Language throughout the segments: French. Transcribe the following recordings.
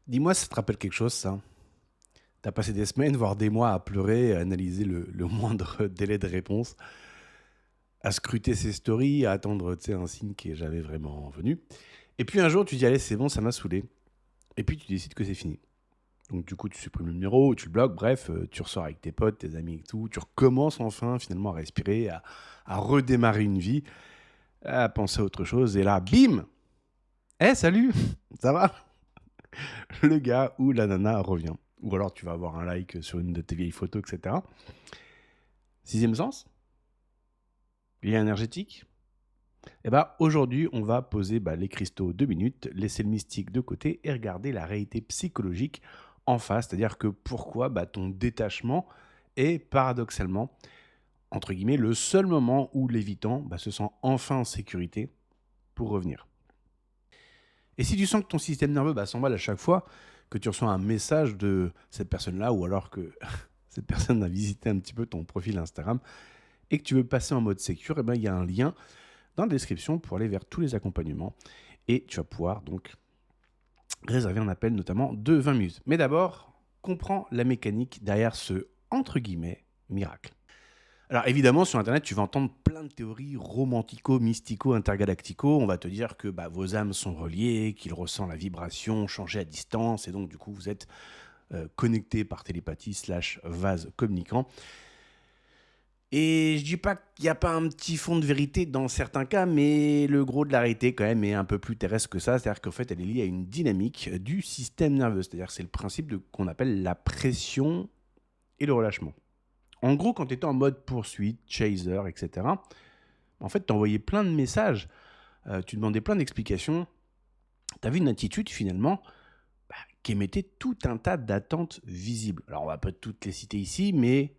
Dis-moi si ça te rappelle quelque chose, ça. T'as passé des semaines, voire des mois à pleurer, à analyser le moindre délai de réponse, à scruter ses stories, à attendre tu sais, un signe qui est jamais vraiment venu. Et puis un jour, tu dis, allez, c'est bon, ça m'a saoulé. Et puis tu décides que c'est fini. Donc du coup, tu supprimes le numéro, tu le bloques, bref, tu ressors avec tes potes, tes amis et tout. Tu recommences enfin, finalement, à respirer, à redémarrer une vie, à penser à autre chose. Et là, bim. Salut. Ça va? Le gars ou la nana revient. Ou alors tu vas avoir un like sur une de tes vieilles photos, etc. Sixième sens, lien énergétique. Et bah aujourd'hui, on va poser les cristaux 2 minutes, laisser le mystique de côté et regarder la réalité psychologique en face. C'est-à-dire que pourquoi ton détachement est paradoxalement, entre guillemets, le seul moment où l'évitant se sent enfin en sécurité pour revenir. Et si tu sens que ton système nerveux s'emballe à chaque fois que tu reçois un message de cette personne-là, ou alors que cette personne a visité un petit peu ton profil Instagram, et que tu veux passer en mode sécure, il y a un lien dans la description pour aller vers tous les accompagnements. Et tu vas pouvoir donc réserver un appel notamment de 20 minutes. Mais d'abord, comprends la mécanique derrière ce, entre guillemets, miracle. Alors évidemment, sur Internet, tu vas entendre plein de théories romantico, mystico, intergalactico. On va te dire que vos âmes sont reliées, qu'ils ressentent la vibration changer à distance, et donc du coup, vous êtes connectés par télépathie / vase communicant. Et je dis pas qu'il n'y a pas un petit fond de vérité dans certains cas, mais le gros de la réalité quand même est un peu plus terrestre que ça. C'est-à-dire qu'en fait, elle est liée à une dynamique du système nerveux. C'est-à-dire que c'est le principe qu'on appelle la pression et le relâchement. En gros, quand tu étais en mode poursuite, chaser, etc., en fait, tu envoyais plein de messages, tu demandais plein d'explications. Tu avais une attitude finalement qui émettait tout un tas d'attentes visibles. Alors, on va pas toutes les citer ici, mais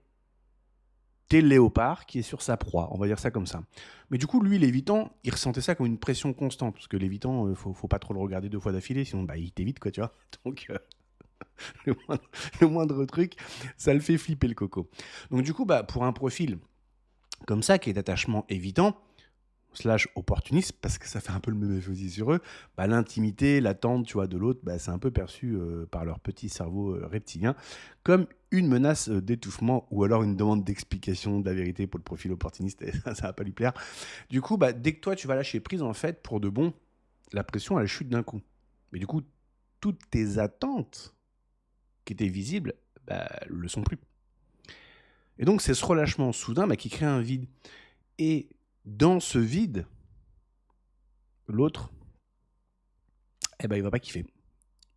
t'es le léopard qui est sur sa proie, on va dire ça comme ça. Mais du coup, lui, l'évitant, il ressentait ça comme une pression constante, parce que l'évitant, faut pas trop le regarder 2 fois d'affilée, sinon il t'évite, quoi, tu vois. Donc, le, moindre, le moindre truc, ça le fait flipper le coco. Donc, du coup, pour un profil comme ça, qui est d'attachement évitant, / opportuniste, parce que ça fait un peu le même effet aussi sur eux, l'intimité, l'attente, tu vois, de l'autre, c'est un peu perçu par leur petit cerveau reptilien comme une menace d'étouffement ou alors une demande d'explication de la vérité pour le profil opportuniste, et ça va pas lui plaire. Du coup, dès que toi, tu vas lâcher prise, en fait, pour de bon, la pression, elle chute d'un coup. Mais du coup, toutes tes attentes qui étaient visibles, le sont plus. Et donc, c'est ce relâchement soudain qui crée un vide. Et dans ce vide, l'autre, il va pas kiffer.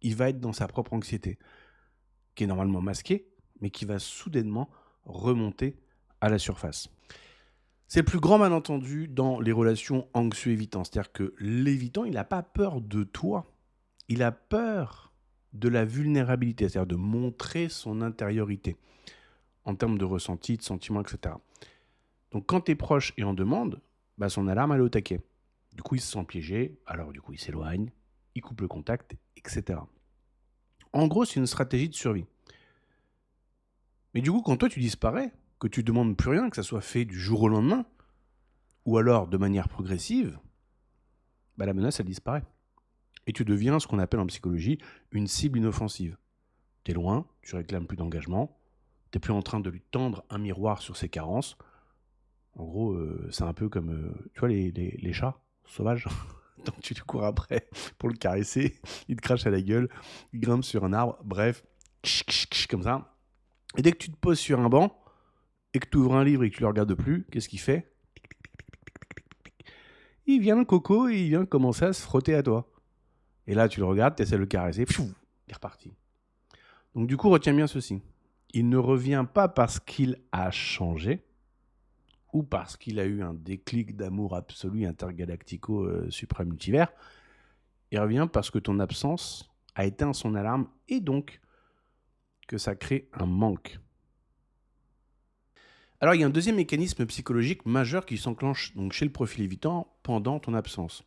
Il va être dans sa propre anxiété, qui est normalement masquée, mais qui va soudainement remonter à la surface. C'est le plus grand malentendu dans les relations anxieux-évitants. C'est-à-dire que l'évitant, il n'a pas peur de toi. Il a peur de la vulnérabilité, c'est-à-dire de montrer son intériorité en termes de ressenti, de sentiments, etc. Donc quand tu es proche et en demande, son alarme elle est au taquet. Du coup, il se sent piégé, alors du coup, il s'éloigne, il coupe le contact, etc. En gros, c'est une stratégie de survie. Mais du coup, quand toi tu disparais, que tu demandes plus rien, que ça soit fait du jour au lendemain, ou alors de manière progressive, la menace elle disparaît. Et tu deviens ce qu'on appelle en psychologie une cible inoffensive. T'es loin, tu réclames plus d'engagement, t'es plus en train de lui tendre un miroir sur ses carences. En gros, c'est un peu comme, tu vois, les chats sauvages. Donc tu te cours après pour le caresser, il te crache à la gueule, il grimpe sur un arbre, bref, comme ça. Et dès que tu te poses sur un banc, et que tu ouvres un livre et que tu le regardes plus, qu'est-ce qu'il fait? Il vient le coco et il vient commencer à se frotter à toi. Et là, tu le regardes, tu essaies de le caresser, pfiou, il est reparti. Donc du coup, retiens bien ceci. Il ne revient pas parce qu'il a changé, ou parce qu'il a eu un déclic d'amour absolu intergalactico suprême multivers. Il revient parce que ton absence a éteint son alarme et donc que ça crée un manque. Alors, il y a un deuxième mécanisme psychologique majeur qui s'enclenche donc chez le profil évitant pendant ton absence.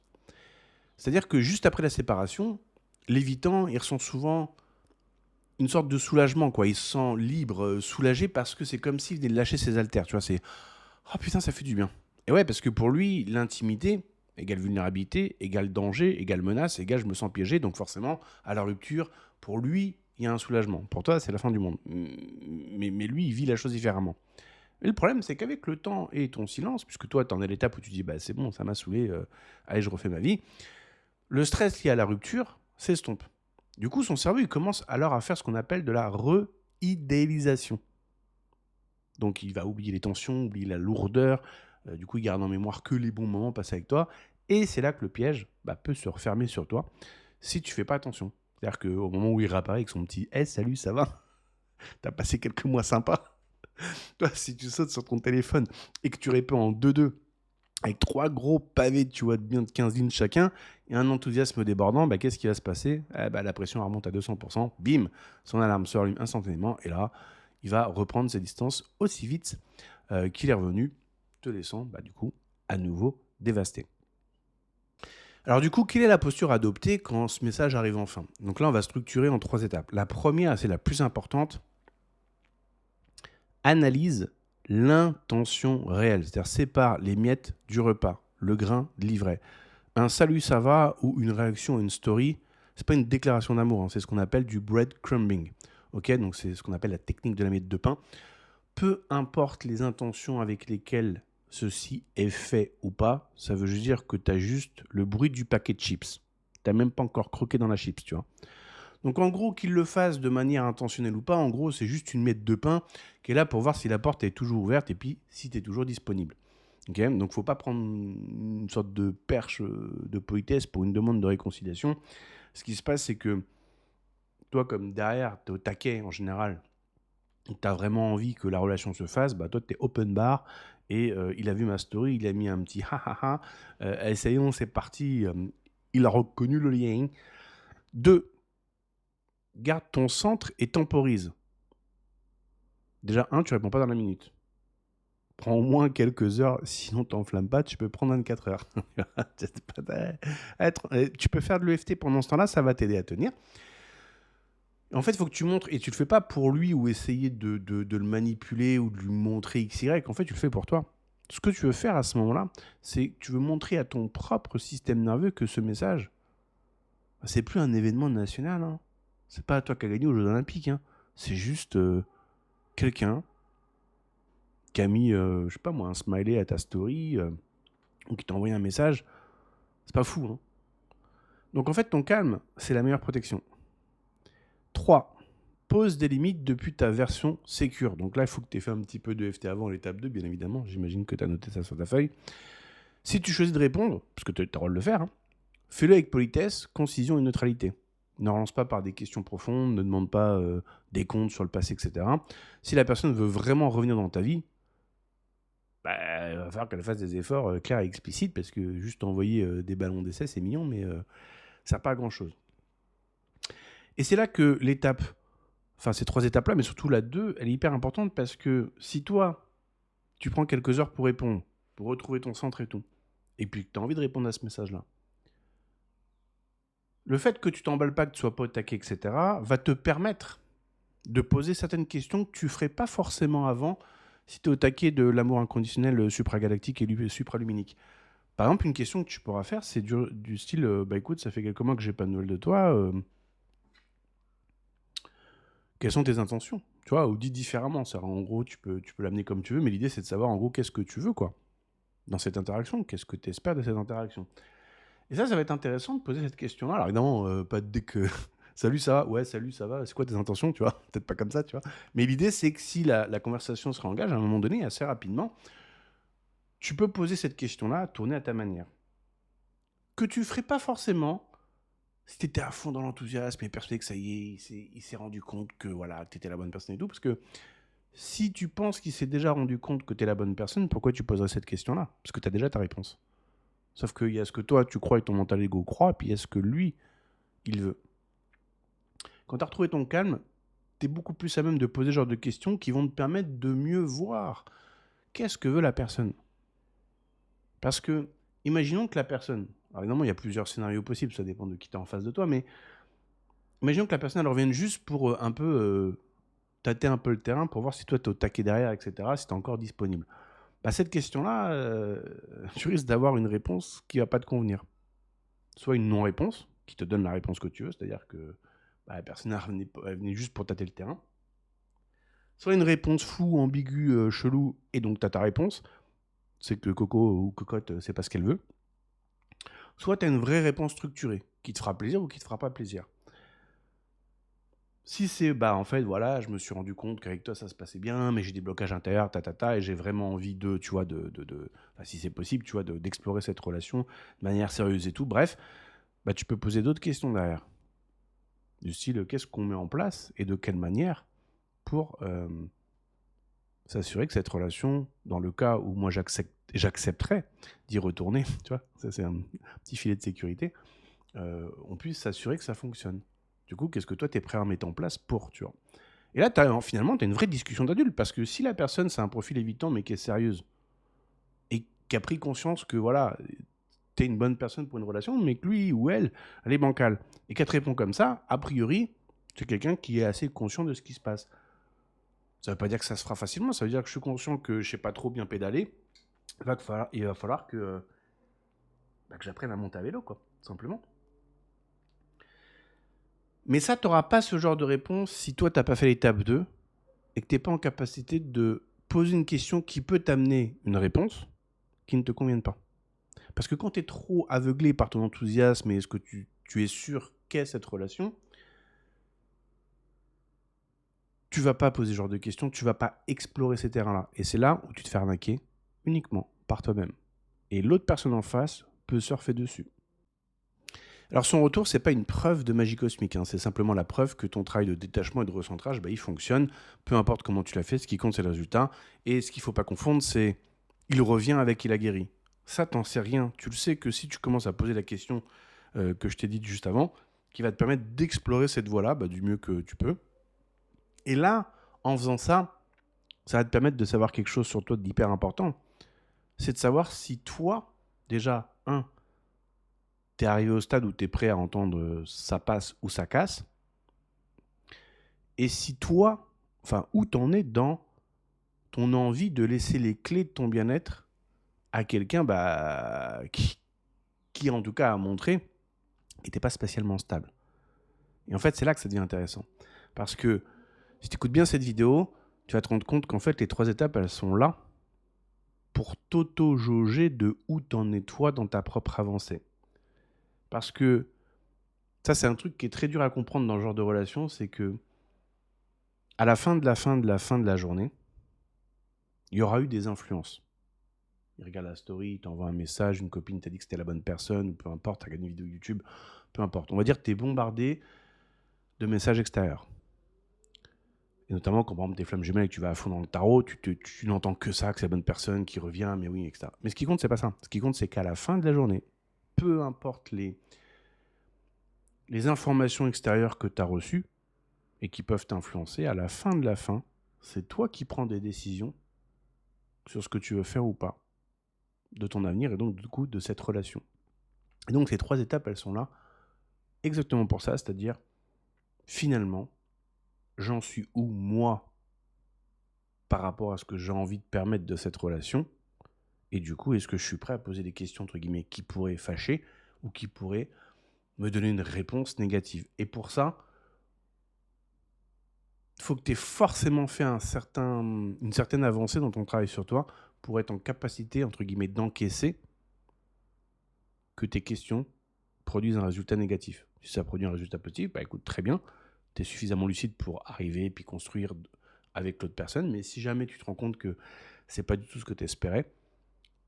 C'est-à-dire que juste après la séparation, l'évitant, il ressent souvent une sorte de soulagement, quoi. Il se sent libre, soulagé, parce que c'est comme s'il venait de lâcher ses haltères, tu vois. C'est « Oh putain, ça fait du bien ». Et ouais, parce que pour lui, l'intimité, égale vulnérabilité, égale danger, égale menace, égale je me sens piégé. Donc forcément, à la rupture, pour lui, il y a un soulagement. Pour toi, c'est la fin du monde. Mais lui, il vit la chose différemment. Et le problème, c'est qu'avec le temps et ton silence, puisque toi, tu en es à l'étape où tu dis, bah, c'est bon, ça m'a saoulé, allez, je refais ma vie, le stress lié à la rupture s'estompe. Du coup, son cerveau, il commence alors à faire ce qu'on appelle de la re-idéalisation. Donc, il va oublier les tensions, oublier la lourdeur. Du coup, il garde en mémoire que les bons moments passés avec toi. Et c'est là que le piège peut se refermer sur toi si tu fais pas attention. C'est-à-dire qu'au moment où il réapparaît avec son petit « salut, ça va ?» T'as passé quelques mois sympas. Toi, si tu sautes sur ton téléphone et que tu réponds en 2-2 avec 3 gros pavés, tu vois, de bien de 15 lignes chacun, et un enthousiasme débordant, qu'est-ce qui va se passer ? La pression remonte à 200%, bim, son alarme se rallume instantanément, et là, il va reprendre ses distances aussi vite qu'il est revenu, te laissant, du coup, à nouveau dévasté. Alors du coup, quelle est la posture adoptée quand ce message arrive enfin ? Donc là, on va structurer en 3 étapes. La première, c'est la plus importante, analyse l'intention réelle, c'est-à-dire sépare les miettes du repas, le grain de l'ivraie. Un salut ça va ou une réaction à une story, c'est pas une déclaration d'amour, c'est ce qu'on appelle du breadcrumbing. Ok, donc c'est ce qu'on appelle la technique de la miette de pain. Peu importe les intentions avec lesquelles ceci est fait ou pas, ça veut juste dire que tu as juste le bruit du paquet de chips. Tu n'as même pas encore croqué dans la chips, tu vois. Donc en gros, qu'il le fasse de manière intentionnelle ou pas, en gros, c'est juste une miette de pain qui est là pour voir si la porte est toujours ouverte et puis si tu es toujours disponible. Okay, donc il ne faut pas prendre une sorte de perche de politesse pour une demande de réconciliation. Ce qui se passe, c'est que toi, comme derrière, tu es au taquet en général, tu as vraiment envie que la relation se fasse, toi, tu es open bar et il a vu ma story, il a mis un petit ha ha ha, essayons, c'est parti, il a reconnu le lien. 2. Garde ton centre et temporise. Déjà, 1, tu réponds pas dans la minute. Prends au moins quelques heures, sinon t'enflammes pas, tu peux prendre 24 heures. Tu peux faire de l'EFT pendant ce temps-là, ça va t'aider à tenir. En fait, il faut que tu montres, et tu le fais pas pour lui ou essayer de le manipuler ou de lui montrer XY, en fait, tu le fais pour toi. Ce que tu veux faire à ce moment-là, c'est que tu veux montrer à ton propre système nerveux que ce message, c'est plus un événement national. Hein. C'est pas toi qui as gagné aux Jeux Olympiques. Hein. C'est juste quelqu'un qui a mis, je sais pas moi, un smiley à ta story ou qui t'a envoyé un message. C'est pas fou. Hein. Donc en fait, ton calme, c'est la meilleure protection. 3. Pose des limites depuis ta version sécure. Donc là, il faut que tu aies fait un petit peu de FT avant l'étape 2, bien évidemment. J'imagine que tu as noté ça sur ta feuille. Si tu choisis de répondre, parce que tu as le droit de le faire, fais-le avec politesse, concision et neutralité. Ne relance pas par des questions profondes, ne demande pas des comptes sur le passé, etc. Si la personne veut vraiment revenir dans ta vie, il va falloir qu'elle fasse des efforts clairs et explicites, parce que juste envoyer des ballons d'essai, c'est mignon, mais ça ne sert pas à grand-chose. Et c'est là que l'étape, enfin ces 3 étapes-là, mais surtout la 2, elle est hyper importante, parce que si toi, tu prends quelques heures pour répondre, pour retrouver ton centre et tout, et puis que tu as envie de répondre à ce message-là, le fait que tu t'emballes pas, que tu sois pas au taquet, etc., va te permettre de poser certaines questions que tu ferais pas forcément avant si tu es au taquet de l'amour inconditionnel supragalactique et supraluminique. Par exemple, une question que tu pourras faire, c'est du style écoute, ça fait quelques mois que j'ai pas de nouvelles de toi. Quelles sont tes intentions ? Tu vois, ou dit différemment. En gros, tu peux l'amener comme tu veux, mais l'idée, c'est de savoir en gros qu'est-ce que tu veux, quoi, dans cette interaction. Qu'est-ce que tu espères de cette interaction ? Et ça va être intéressant de poser cette question-là. Alors évidemment, pas dès que salut, ça va ? Ouais, salut, ça va ? C'est quoi tes intentions, tu vois ? Peut-être pas comme ça, tu vois. Mais l'idée, c'est que si la conversation se réengage, à un moment donné, assez rapidement, tu peux poser cette question-là, tourner à ta manière. Que tu ferais pas forcément si tu étais à fond dans l'enthousiasme et persuadé que ça y est, il s'est rendu compte que voilà, tu étais la bonne personne et tout. Parce que si tu penses qu'il s'est déjà rendu compte que tu es la bonne personne, pourquoi tu poserais cette question-là ? Parce que tu as déjà ta réponse. Sauf qu'il y a ce que toi, tu crois et ton mental ego croit, puis il y a ce que lui, il veut. Quand tu as retrouvé ton calme, tu es beaucoup plus à même de poser ce genre de questions qui vont te permettre de mieux voir qu'est-ce que veut la personne. Parce que, imaginons que la personne, alors évidemment, il y a plusieurs scénarios possibles, ça dépend de qui tu es en face de toi, mais imaginons que la personne, elle revienne juste pour un peu tâter un peu le terrain, pour voir si toi, tu es au taquet derrière, etc., si tu es encore disponible. bah, cette question-là, tu risques d'avoir une réponse qui va pas te convenir. Soit une non-réponse, qui te donne la réponse que tu veux, c'est-à-dire que bah, la personne elle venait juste pour tâter le terrain. Soit une réponse floue, ambiguë, chelou, et donc tu as ta réponse, c'est que Coco ou Cocotte sait pas ce qu'elle veut. Soit tu as une vraie réponse structurée, qui te fera plaisir ou qui te fera pas plaisir. Si c'est, bah en fait, voilà, je me suis rendu compte qu'avec toi ça se passait bien, mais j'ai des blocages intérieurs, et j'ai vraiment envie de, tu vois, enfin, si c'est possible, tu vois, d'explorer cette relation de manière sérieuse et tout, bref, bah tu peux poser d'autres questions derrière. Du style, qu'est-ce qu'on met en place et de quelle manière pour s'assurer que cette relation, dans le cas où moi j'accepterais d'y retourner, tu vois, ça c'est un petit filet de sécurité, on puisse s'assurer que ça fonctionne. Du coup, qu'est-ce que toi, tu es prêt à mettre en place pour, tu vois. Et là, finalement, tu as une vraie discussion d'adulte, parce que si la personne, c'est un profil évitant, mais qui est sérieuse, et qui a pris conscience que, voilà, tu es une bonne personne pour une relation, mais que lui ou elle est bancale, et qu'elle te répond comme ça, a priori, c'est quelqu'un qui est assez conscient de ce qui se passe. Ça veut pas dire que ça se fera facilement, ça veut dire que je suis conscient que je sais pas trop bien pédaler, il va falloir que j'apprenne à monter à vélo, quoi, simplement. Mais ça, tu n'auras pas ce genre de réponse si toi, tu n'as pas fait l'étape 2 et que tu n'es pas en capacité de poser une question qui peut t'amener une réponse qui ne te convienne pas. Parce que quand tu es trop aveuglé par ton enthousiasme et ce que tu es sûr qu'est cette relation, tu vas pas poser ce genre de questions, tu vas pas explorer ces terrains-là. Et c'est là où tu te fais arnaquer uniquement par toi-même. Et l'autre personne en face peut surfer dessus. Alors son retour, c'est pas une preuve de magie cosmique, hein. C'est simplement la preuve que ton travail de détachement et de recentrage, bah, il fonctionne. Peu importe comment tu l'as fait, ce qui compte c'est le résultat. Et ce qu'il faut pas confondre, c'est il revient avec il a guéri. Ça, t'en sais rien. Tu le sais que si tu commences à poser la question que je t'ai dite juste avant, qui va te permettre d'explorer cette voie-là bah, du mieux que tu peux. Et là, en faisant ça, ça va te permettre de savoir quelque chose sur toi d'hyper important. C'est de savoir si toi, déjà, t'es arrivé au stade où t'es prêt à entendre ça passe ou ça casse. Et si toi, enfin, où t'en es dans ton envie de laisser les clés de ton bien-être à quelqu'un bah, qui, en tout cas, a montré n'était pas spécialement stable. Et en fait, c'est là que ça devient intéressant. Parce que si tu écoutes bien cette vidéo, tu vas te rendre compte qu'en fait, les 3 étapes, elles sont là pour t'auto-jauger de où t'en es toi dans ta propre avancée. Parce que ça, c'est un truc qui est très dur à comprendre dans ce genre de relation, c'est que à la fin de la journée, il y aura eu des influences. Il regarde la story, il t'envoie un message, une copine t'a dit que c'était la bonne personne, ou peu importe, t'as regardé une vidéo YouTube, peu importe. On va dire que t'es bombardé de messages extérieurs. Et notamment quand, par exemple, t'es flamme jumelle et que tu vas à fond dans le tarot, tu n'entends que ça, que c'est la bonne personne qui revient, mais oui, etc. Mais ce qui compte, c'est pas ça. Ce qui compte, c'est qu'à la fin de la journée, peu importe les informations extérieures que tu as reçues et qui peuvent t'influencer, à la fin de la fin, c'est toi qui prends des décisions sur ce que tu veux faire ou pas de ton avenir et donc du coup de cette relation. Et donc ces 3 étapes, elles sont là exactement pour ça, c'est-à-dire finalement, j'en suis où moi par rapport à ce que j'ai envie de permettre de cette relation et du coup, est-ce que je suis prêt à poser des questions entre guillemets qui pourraient fâcher ou qui pourraient me donner une réponse négative. Et pour ça, il faut que tu aies forcément fait une certaine avancée dans ton travail sur toi pour être en capacité, entre guillemets, d'encaisser que tes questions produisent un résultat négatif. Si ça produit un résultat positif, bah écoute, très bien, tu es suffisamment lucide pour arriver et puis construire avec l'autre personne, mais si jamais tu te rends compte que c'est pas du tout ce que tu espérais,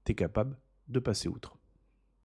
tu es capable de passer outre.